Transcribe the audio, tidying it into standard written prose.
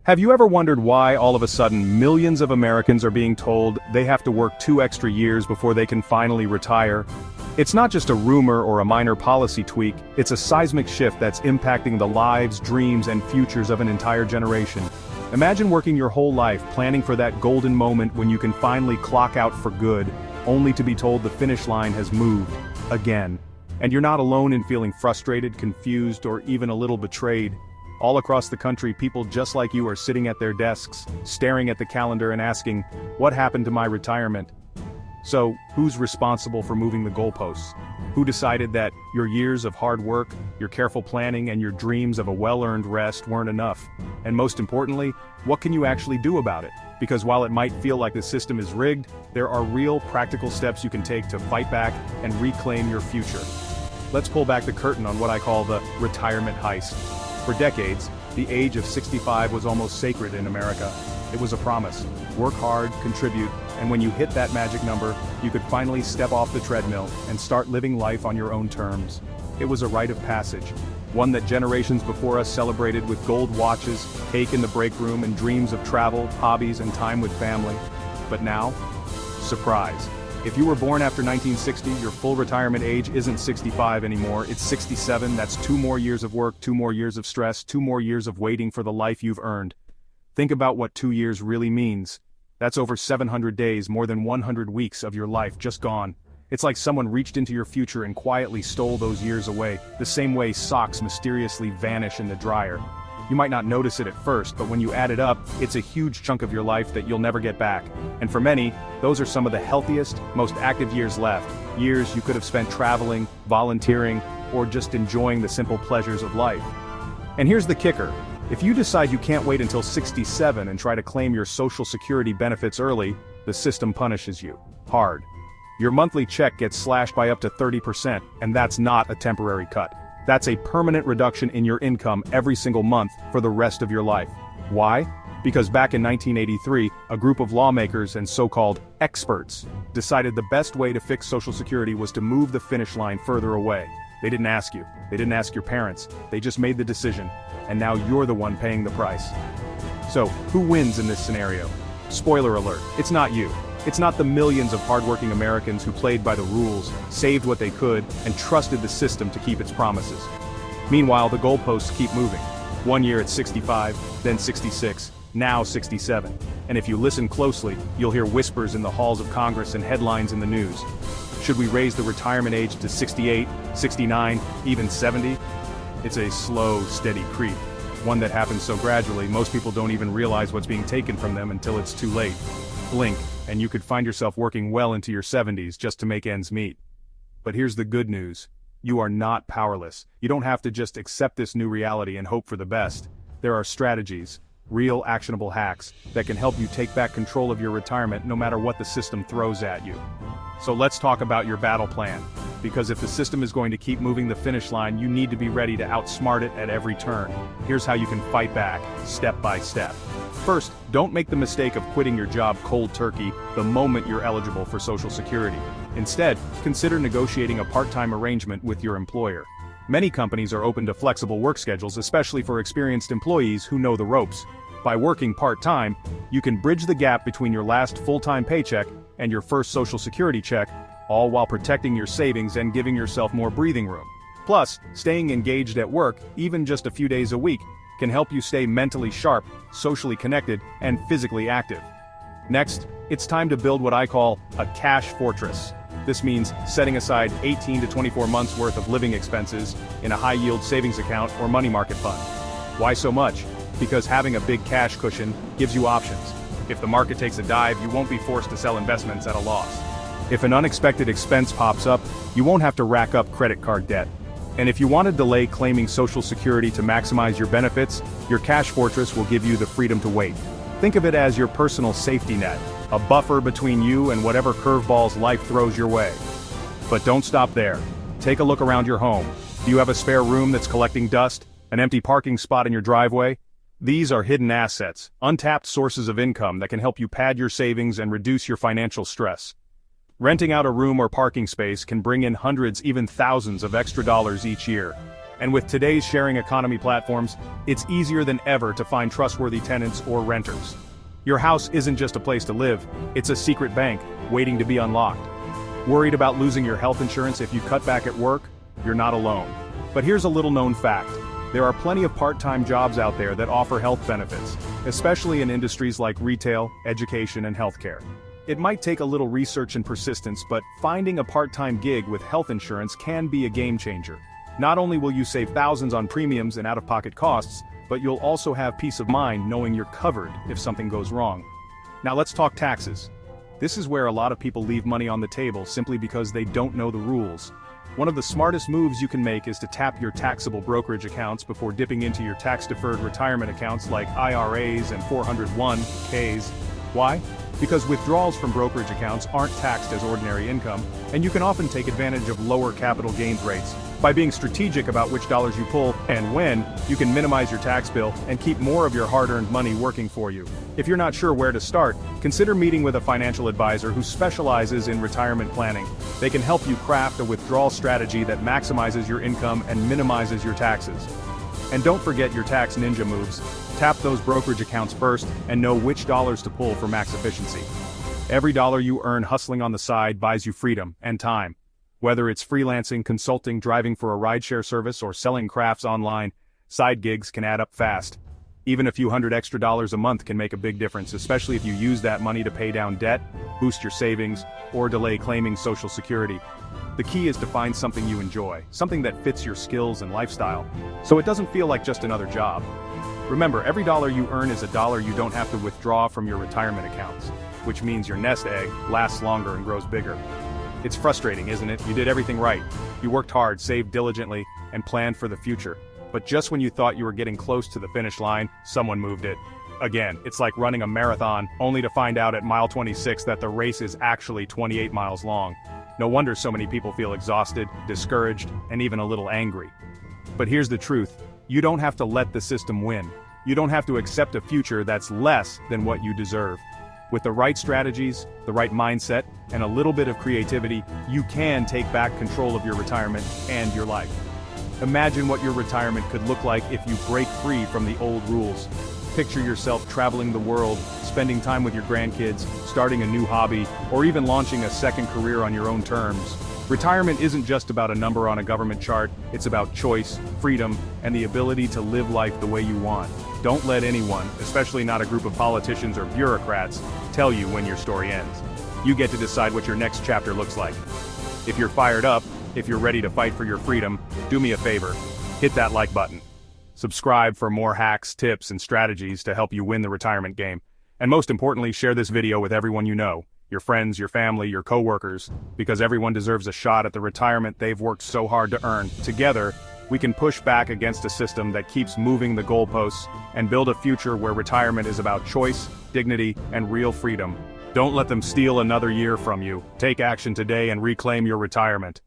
Have you ever wondered why all of a sudden millions of Americans are being told they have to work 2 extra years before they can finally retire? It's not just a rumor or a minor policy tweak, it's a seismic shift that's impacting the lives, dreams, and futures of an entire generation. Imagine working your whole life planning for that golden moment when you can finally clock out for good, only to be told the finish line has moved, again. And you're not alone in feeling frustrated, confused, or even a little betrayed. All across the country, people just like you are sitting at their desks, staring at the calendar and asking, what happened to my retirement? So, who's responsible for moving the goalposts? Who decided that your years of hard work, your careful planning, and your dreams of a well-earned rest weren't enough? And most importantly, what can you actually do about it? Because while it might feel like the system is rigged, there are real practical steps you can take to fight back and reclaim your future. Let's pull back the curtain on what I call the retirement heist. For decades, the age of 65 was almost sacred in America. It was a promise. Work hard, contribute, and when you hit that magic number, you could finally step off the treadmill and start living life on your own terms. It was a rite of passage, one that generations before us celebrated with gold watches, cake in the break room, and dreams of travel, hobbies, and time with family. But now, surprise. If you were born after 1960, your full retirement age isn't 65 anymore, it's 67. That's 2 more years of work, 2 more years of stress, 2 more years of waiting for the life you've earned. Think about what 2 years really means. That's over 700 days, more than 100 weeks of your life just gone. It's like someone reached into your future and quietly stole those years away, the same way socks mysteriously vanish in the dryer. You might not notice it at first, but when you add it up, it's a huge chunk of your life that you'll never get back. And for many, those are some of the healthiest, most active years left. Years you could have spent traveling, volunteering, or just enjoying the simple pleasures of life. And here's the kicker. If you decide you can't wait until 67 and try to claim your Social Security benefits early, the system punishes you. Hard. Your monthly check gets slashed by up to 30%, and that's not a temporary cut. That's a permanent reduction in your income every single month for the rest of your life. Why? Because back in 1983, a group of lawmakers and so-called experts decided the best way to fix Social Security was to move the finish line further away. They didn't ask you. They didn't ask your parents. They just made the decision. And now you're the one paying the price. So, who wins in this scenario? Spoiler alert, it's not you. It's not the millions of hardworking Americans who played by the rules, saved what they could, and trusted the system to keep its promises. Meanwhile, the goalposts keep moving. 1 year it's 65, then 66, now 67. And if you listen closely, you'll hear whispers in the halls of Congress and headlines in the news. Should we raise the retirement age to 68, 69, even 70? It's a slow, steady creep. One that happens so gradually, most people don't even realize what's being taken from them until it's too late. Blink, and you could find yourself working well into your 70s just to make ends meet. But here's the good news. You are not powerless. You don't have to just accept this new reality and hope for the best. There are strategies, real actionable hacks, that can help you take back control of your retirement no matter what the system throws at you. So let's talk about your battle plan. Because if the system is going to keep moving the finish line, you need to be ready to outsmart it at every turn. Here's how you can fight back, step by step. First, don't make the mistake of quitting your job cold turkey the moment you're eligible for Social Security. Instead, consider negotiating a part-time arrangement with your employer. Many companies are open to flexible work schedules, especially for experienced employees who know the ropes. By working part-time, you can bridge the gap between your last full-time paycheck and your first Social Security check, all while protecting your savings and giving yourself more breathing room. Plus, staying engaged at work, even just a few days a week, can help you stay mentally sharp, socially connected, and physically active. Next, it's time to build what I call a cash fortress. This means setting aside 18 to 24 months worth of living expenses in a high-yield savings account or money market fund. Why so much? Because having a big cash cushion gives you options. If the market takes a dive, you won't be forced to sell investments at a loss. If an unexpected expense pops up, you won't have to rack up credit card debt. And if you want to delay claiming Social Security to maximize your benefits, your cash fortress will give you the freedom to wait. Think of it as your personal safety net, a buffer between you and whatever curveballs life throws your way. But don't stop there. Take a look around your home. Do you have a spare room that's collecting dust? An empty parking spot in your driveway? These are hidden assets, untapped sources of income that can help you pad your savings and reduce your financial stress. Renting out a room or parking space can bring in hundreds, even thousands of extra dollars each year. And with today's sharing economy platforms, it's easier than ever to find trustworthy tenants or renters. Your house isn't just a place to live, it's a secret bank, waiting to be unlocked. Worried about losing your health insurance if you cut back at work? You're not alone. But here's a little-known fact. There are plenty of part-time jobs out there that offer health benefits, especially in industries like retail, education, and healthcare. It might take a little research and persistence, but finding a part-time gig with health insurance can be a game-changer. Not only will you save thousands on premiums and out-of-pocket costs, but you'll also have peace of mind knowing you're covered if something goes wrong. Now let's talk taxes. This is where a lot of people leave money on the table simply because they don't know the rules. One of the smartest moves you can make is to tap your taxable brokerage accounts before dipping into your tax-deferred retirement accounts like IRAs and 401ks. Why? Because withdrawals from brokerage accounts aren't taxed as ordinary income, and you can often take advantage of lower capital gains rates. By being strategic about which dollars you pull and when, you can minimize your tax bill and keep more of your hard-earned money working for you. If you're not sure where to start, consider meeting with a financial advisor who specializes in retirement planning. They can help you craft a withdrawal strategy that maximizes your income and minimizes your taxes. And don't forget your tax ninja moves. Tap those brokerage accounts first and know which dollars to pull for max efficiency. Every dollar you earn hustling on the side buys you freedom and time. Whether it's freelancing, consulting, driving for a rideshare service, or selling crafts online, side gigs can add up fast. Even a few hundred extra dollars a month can make a big difference, especially if you use that money to pay down debt, boost your savings, or delay claiming Social Security. The key is to find something you enjoy, something that fits your skills and lifestyle, so it doesn't feel like just another job. Remember, every dollar you earn is a dollar you don't have to withdraw from your retirement accounts, which means your nest egg lasts longer and grows bigger. It's frustrating, isn't it? You did everything right. You worked hard, saved diligently, and planned for the future. But just when you thought you were getting close to the finish line, someone moved it. Again, it's like running a marathon, only to find out at mile 26 that the race is actually 28 miles long. No wonder so many people feel exhausted, discouraged, and even a little angry. But here's the truth. You don't have to let the system win. You don't have to accept a future that's less than what you deserve. With the right strategies, the right mindset, and a little bit of creativity, you can take back control of your retirement and your life. Imagine what your retirement could look like if you break free from the old rules. Picture yourself traveling the world, spending time with your grandkids, starting a new hobby, or even launching a second career on your own terms. Retirement isn't just about a number on a government chart, it's about choice, freedom, and the ability to live life the way you want. Don't let anyone, especially not a group of politicians or bureaucrats, tell you when your story ends. You get to decide what your next chapter looks like. If you're fired up, if you're ready to fight for your freedom, do me a favor. Hit that like button. Subscribe for more hacks, tips, and strategies to help you win the retirement game. And most importantly, share this video with everyone you know. Your friends, your family, your coworkers, because everyone deserves a shot at the retirement they've worked so hard to earn. Together, we can push back against a system that keeps moving the goalposts and build a future where retirement is about choice, dignity, and real freedom. Don't let them steal another year from you. Take action today and reclaim your retirement.